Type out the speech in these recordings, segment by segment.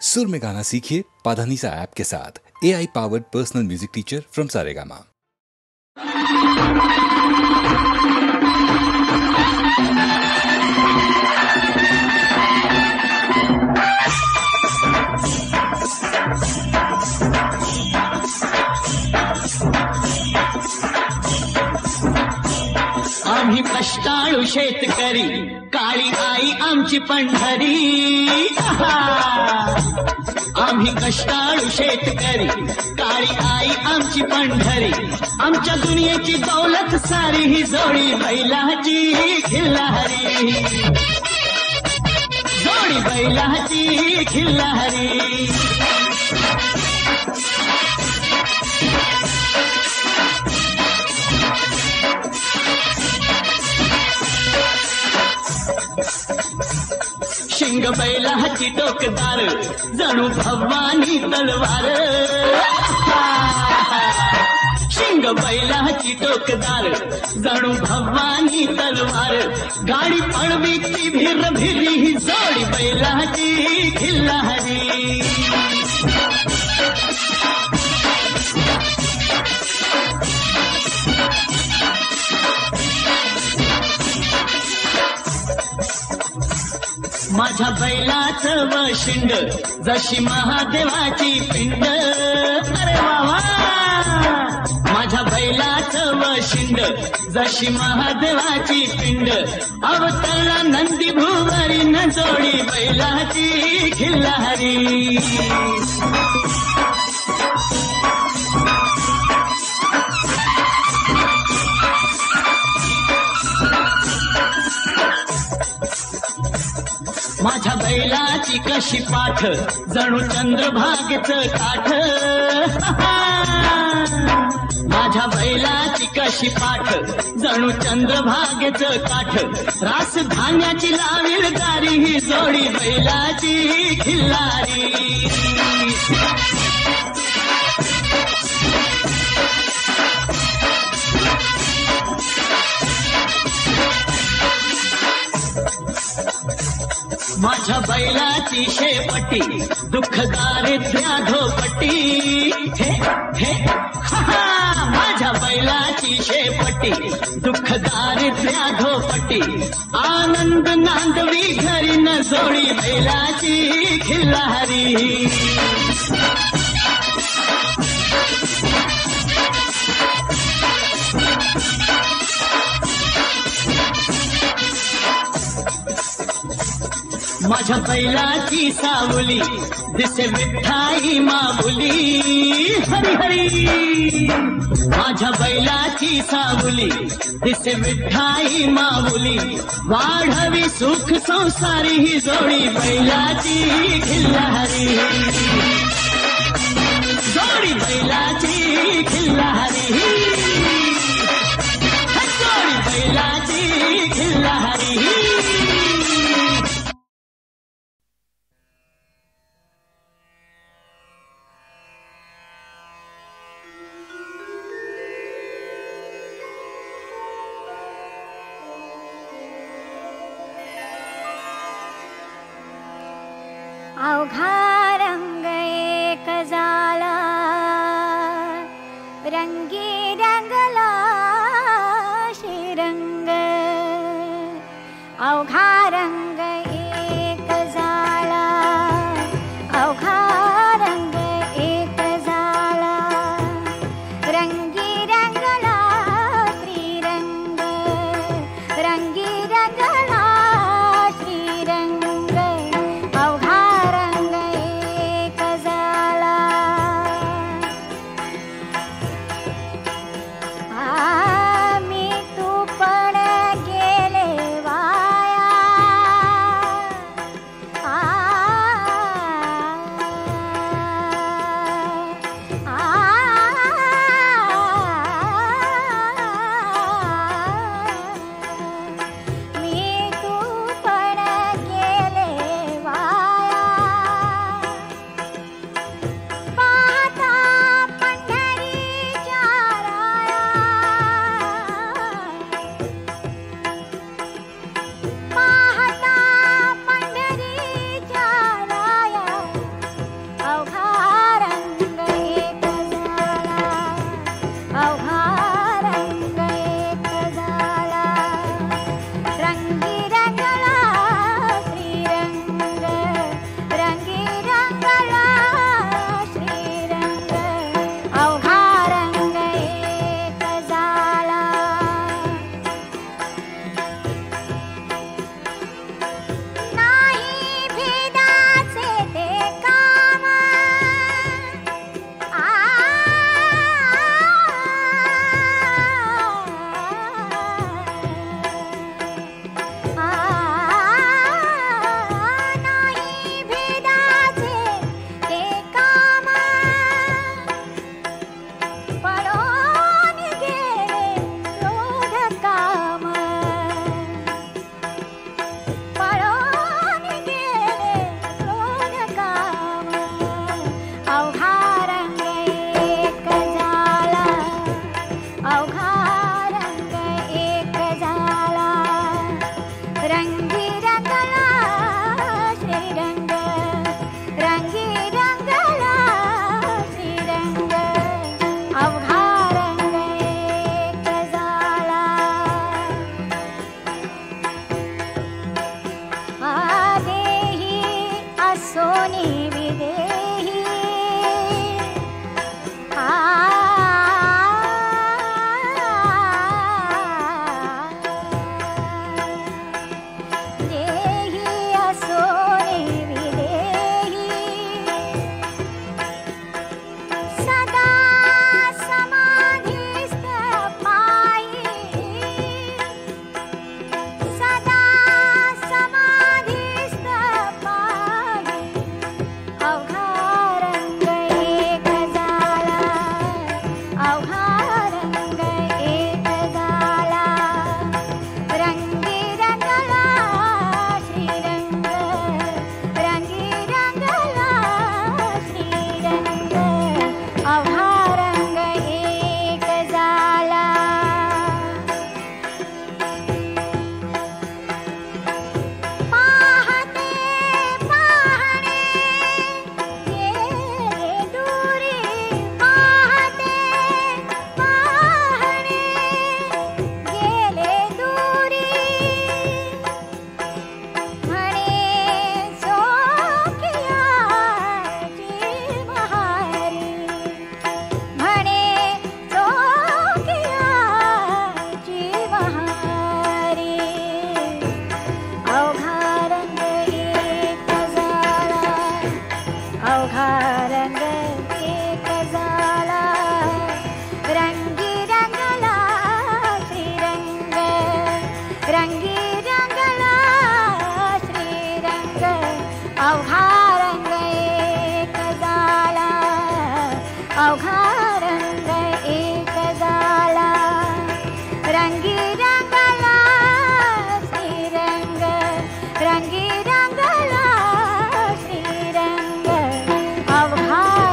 सुर में गाना सीखिए पाधानीसा ऐप के साथ। AI powered personal music teacher from Saregama. आम्ही कष्टाळू शेतकरी, काळी आई आमची पंढरी. आम्ही कष्टाळू शेतकरी, काळी आई आमची पंढरी. आमच्या दुनियेची दौलत सारी ही जोडी बैलाची खिल्लारी. जोडी बैलाची खिल्लारी. शिंग बैलाची टोकदार, जणू भवानी तलवार. शिंग बैलाची टोकदार, जणू भवानी तलवार. गाडी पळवीची भिर भिरी, ही जोडी बैलाची खिल्लारी. माझ्या बैलाचं वशिंड, जशी महादेवाची पिंड. अरे बाबा, माझ्या बैलाचं वशिंड, जशी महादेवाची पिंड. अवतरला नंदी भुवरी, न जोडी बैलाची खिल्लारी. माझ्या बैलाची कशी पाठ, जणू चंद्रभागेचं काठ. माझ्या बैलाची कशी पाठ, जणू चंद्रभागेचं काठ. रास धान्याची लावील दारी, ही जोडी बैलाची खिल्लारी. माझ्या बैलाची शेपटी, दुःख दारिद्र्या धोपटी. हे हे माझ्या बैलाची शेपटी, दुःख दारिद्र्या धोपटी. आनंद नांदवी घरी, न जोडी बैलाची खिल्लारी. माझ्या बैलाची सावली, दिसे विठ्ठाई माऊली. हरी हरी. माझ्या बैलाची सावली, दिसे विठ्ठाई माऊली. वाढवी सुख संसारी, ही जोडी बैलाची खिल्लारी. जोडी बैलाची खिल्लारी. जोडी बैलाची खिल्लारी. अवघा रंग एक झाला, रंगी रंगला श्रीरंग. अवघा रंग एक झाला, अवघा रंग एक झाला. रंगी रंगला श्रीरंग, रंगी रंगला श्रीरंग. अवघा रंग सोनी विदेही रंगी रंगला श्रीरंग अवघा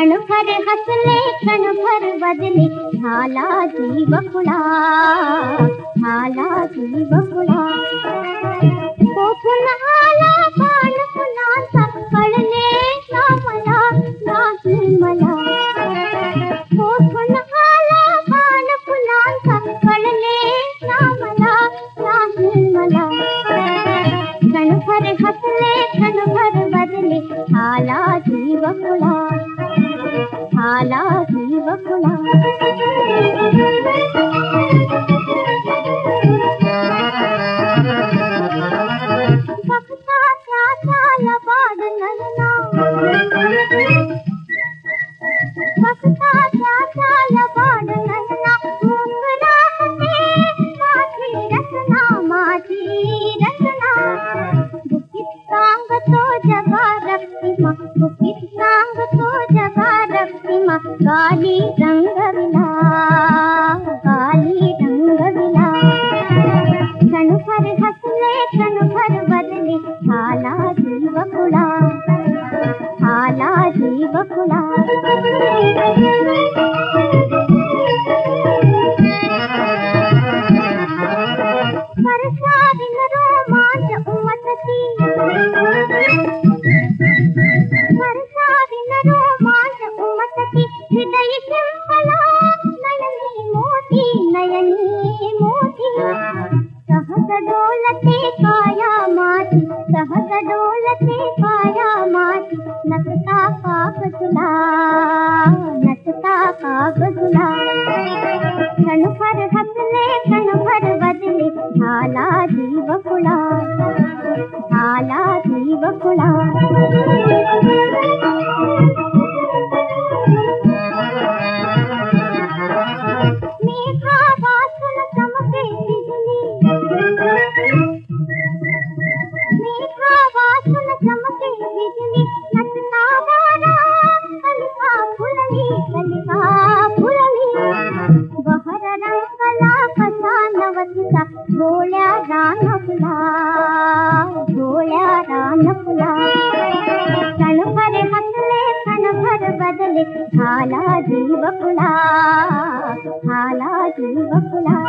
क्षणभर हसले क्षणभर बदले झाला जीव खुळा झाला जीव खुळा कोठून आला बाण फुलांचा कळले ना मला नाही मला कोठून आला बाण फुलांचा कळले ना मला नाही मला क्षणभर हसले क्षणभर बदले झाला जीव खुळा झाला जीव खुळा बघता त्याला बाड नयना बघता त्याला बाड नयना मोकळा होते माझी रचना बुकीत सांगतो जगा रक्तिमा बुकीत सांगतो जगा रक्तिमा गाली रंगविला क्षणभर हसले क्षणभर बदले झाला जीव खुळा झाला जीव खुळा वर्षाविन रोमांच उमटती वर्षाविन रोमांच उमटती हृदय शिंपला नयनी मोठी सहज डोलते काया माती नसता काग तुला क्षणभर हसले क्षणभर बदले झाला जीव खुळा झाला जीव खुळा मेघा वासून चमके बिजली मेघा वासून चमके बिजली नसता वारा कलिका फुलली बहर रंगला कसा नवतीचा भोळ्या रान फुला क्षणभर हसले क्षणभर बदले झाला जीव खुळा झाला जीव खुळा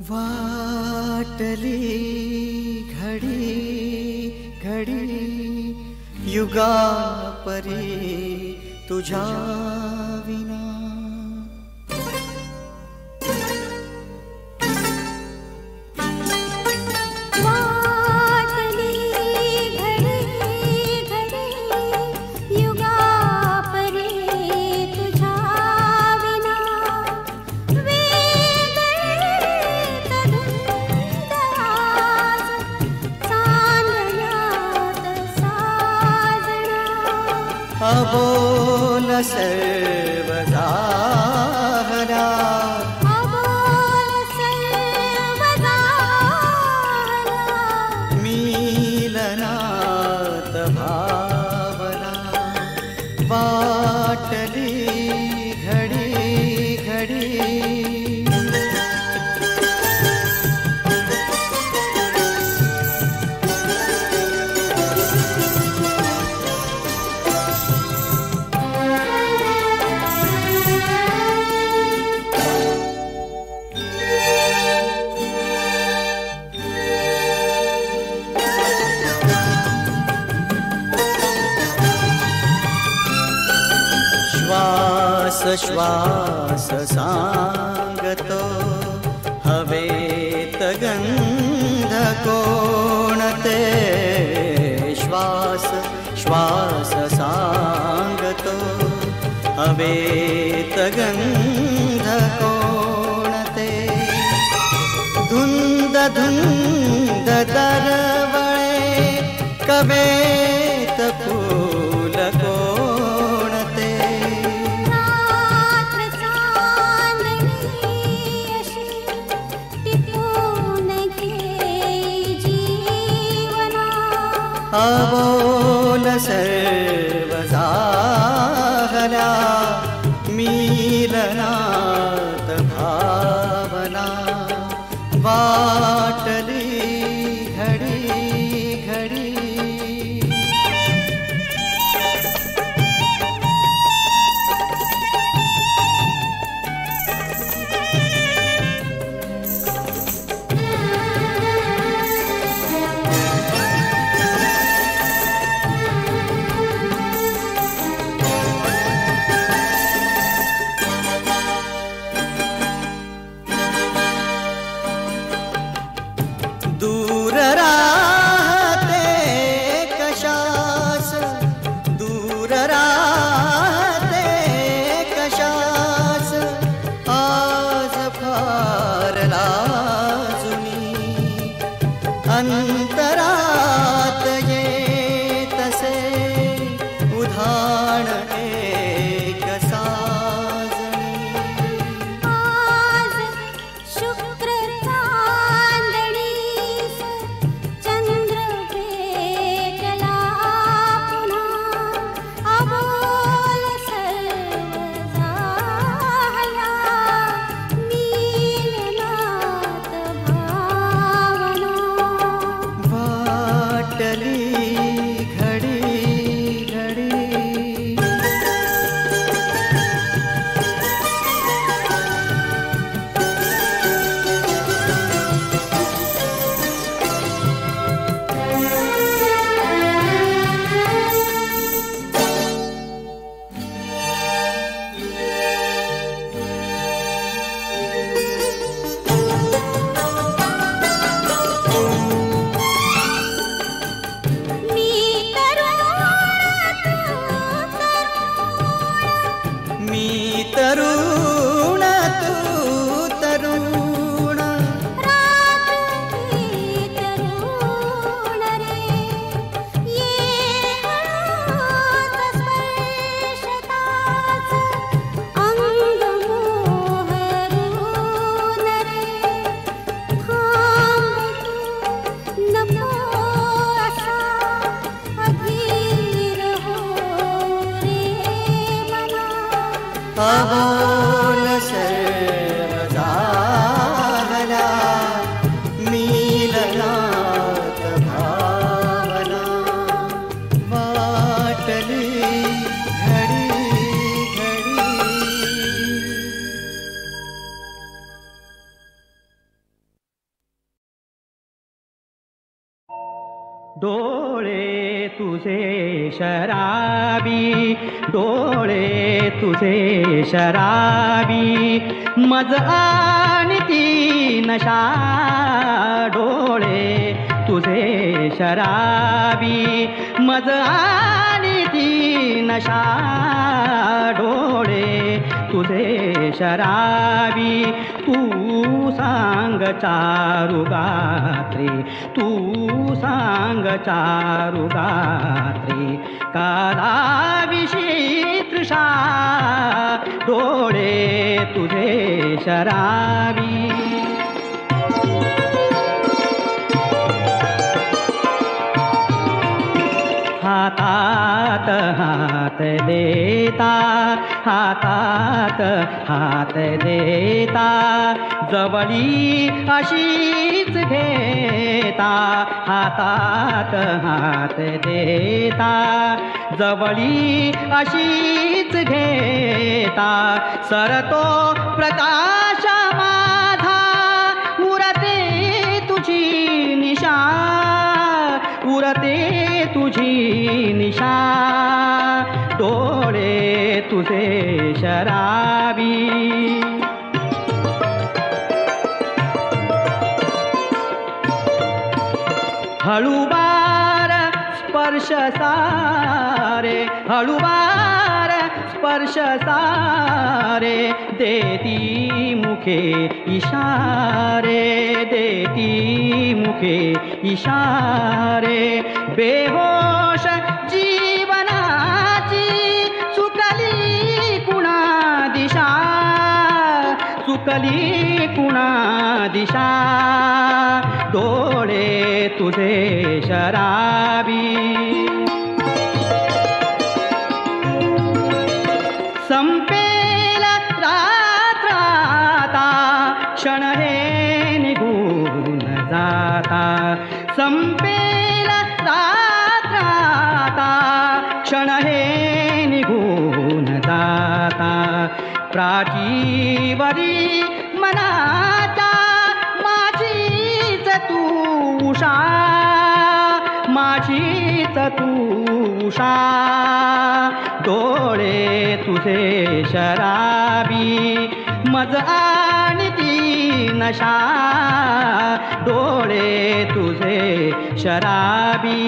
वाटली घडी घडी युगा परी तुझ्या विना. अबोल सर्व जाहरा अबोल सर्व जाहरा मिलनात भावना वाटली घडी घडी. श्वास श्वास सांगतो हवेत गंध कोणते. श्वास श्वास सांगतो हवेत गंध कोणते. धुंद धुंद दरवळे कवेत फूल कोणते. रात्र चांदणी अशी टिपून घे जीवना. अबोल सर्व जाहरा मिलनात भावना वाटली घडी घडी. दूर राहते कशास दूर राहते कशास आज फार लाजुनी. अंतरात येतसे उधाण एक साजणी. आज शुक्र चांदणीस चंद्र भेटला पुन्हा. अबोल सर्व झाला मिलनात भावना. डोळे तुझे शराबी, डोळे तुझे शराबी, मज आणि ती नशा. डोळे तुझे शराबी, मज आणि ती नशा. डोळे तुझे शराबी, तू सांग चारू गात्री, तू सांग चारू गात्री, कादाविषयी तृषा. डोळे तुझे शराबी. हातात हात देता, हातात हात देता, जवळी अशीच घेता. हातात हात देता, जवळी अशीच घेता. सरतो प्रकाश माझा, उरते तुझी निशा, उरते तुझी निशा. डोळे तुझे शराबी. हळूवार स्पर्श सारे, हळूवार स्पर्श सारे, देती मुखे इशारे, देती मुखे इशारे. बेहोश जीवनाची चुकली कुणा दिशा, चुकली कुणा दिशा. डोळे तुझे शराबी. संपेल रात्राता, क्षण हे निघून जाता. संपेल रात्राता, क्षण हे निघून जाता. प्राचीवरी मनाचा माझीच तू उषा, माझीच तू उषा. डोळे तुझे शराबी, मज आणि ती नशा. डोळे तुझे शराबी.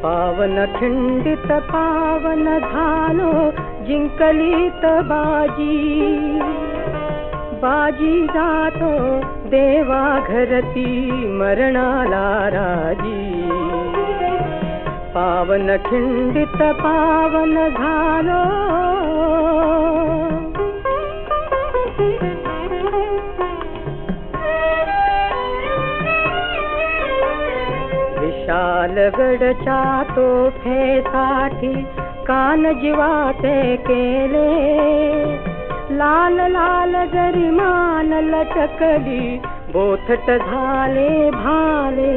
पावन खिंडित पावन झालो, जिंकलीत बाजी. बाजी जातो देवा घरती, मरणाला राजी. पावन खिंडित पावन झालो, विशालगडच्या तोफेसाठी कान जिवाते केले. लाल लाल गरिमान लटकली, बोथट झाले भाले.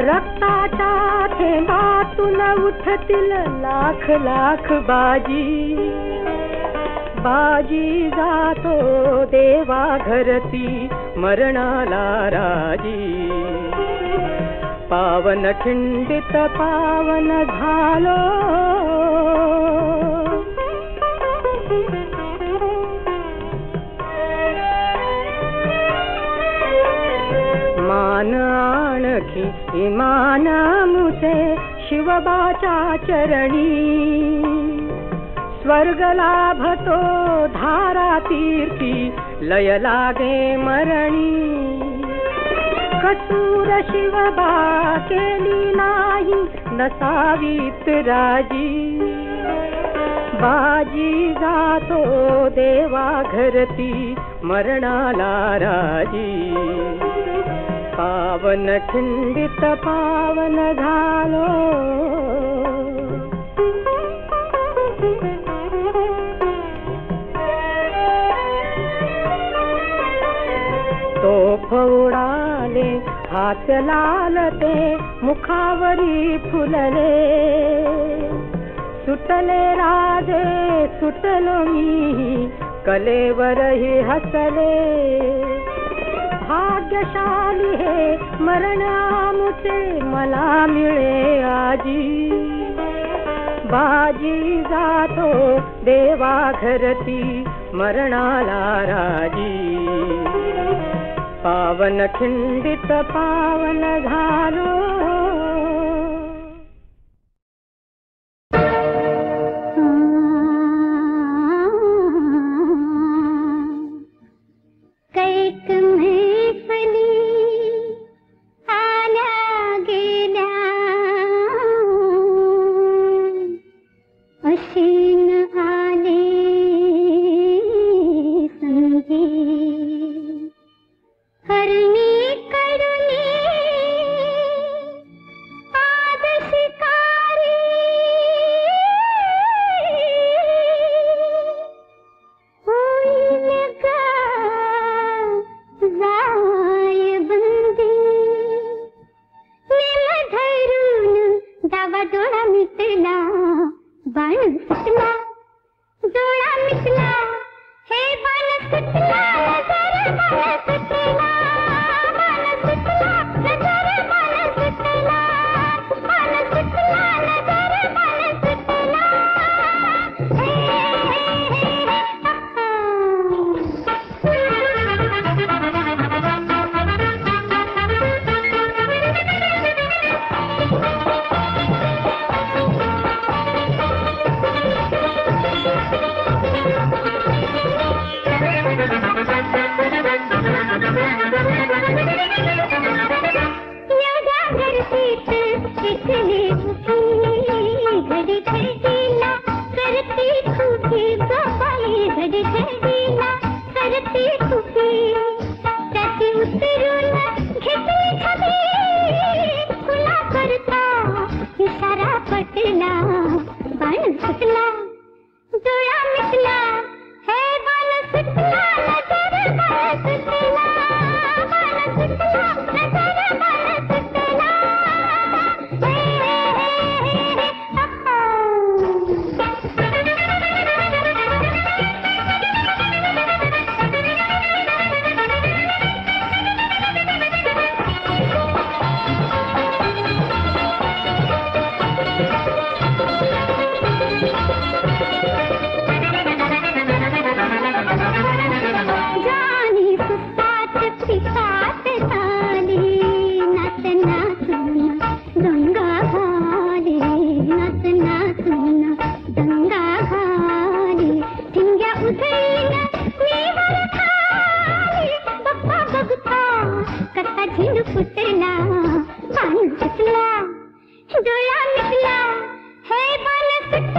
रक्ताच्या थेंबातून उठतील लाख लाख बाजी. बाजी जातो देवा घरती, मरणाला राजी. पावन खिंडित पावन झालो, मान आणखी इमान मुसे शिवबाच्या चरणी. स्वर्ग लाभतो धारा तीर्थी, लय लागे मरणी. कसूर शिवबा केली नाही, नसावीत राजी. बाजी जातो देवा घरती, मरणाला राजी. पावन खिंडित पावन झालो. हास्य लालते मुखावरी फुलले, सुटले राजे सुटलो मी, कलेवरही हसले. भाग्यशाली हे मरण आमुचे, मला मिळे आजी. बाजी जातो देवा घरती, मरणाला राजी. पावन खिंडित पावन झालो, कैक मैफली आल्या गेल्या, अशीन आले संगी. हरणी करुणी पाद शिकारी, होईल गा जाय बंदी. नेम धरून दावा डोळा मिटला, बाण सुटला डोळा मिटला, हे बाण सुटला नजर बाण सुटला, बाण सुटला नजर बाण सुटला, बाण सुटला नजर बाण सुटला. हे घडी घडीला करती खुशी, बाबाई घडी घडीला करती खुशी. त्याची उतरून घेतली छबी, खुला करता इशारा पटला, बाण सुटला डोळा मिटला, हे बाण सुटला नजर बाण सुटला, बाण सुटला नजर बाण सुटला. जानी सुस्तात पिकात ताली, नाच नाचून दंगा घाली, नाच नाचून दंगा घाली. ठिंग्या उधळीन मीवर खाली, बप्पा बघता कसा झिंड फुटला, बाण सुटला डोळा मिटला, हे बाण सुटला.